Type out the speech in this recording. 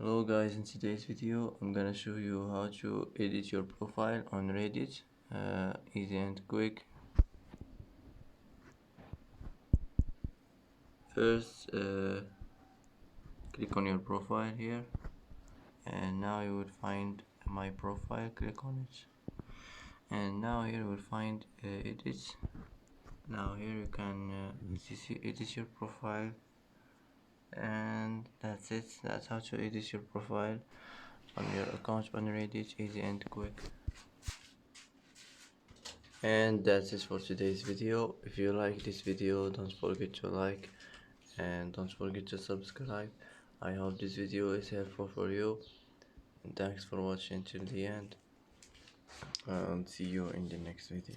Hello guys, in today's video I'm gonna show you how to edit your profile on Reddit, easy and quick. First click on your profile here, and now you will find my profile. Click on it, and now here you will find edit. Now here you can edit your profile, and that's it. That's how to edit your profile on your account on Reddit, easy and quick. And that's it for today's video. If you like this video, don't forget to like and don't forget to subscribe. I hope this video is helpful for you, and thanks for watching till the end, and see you in the next video.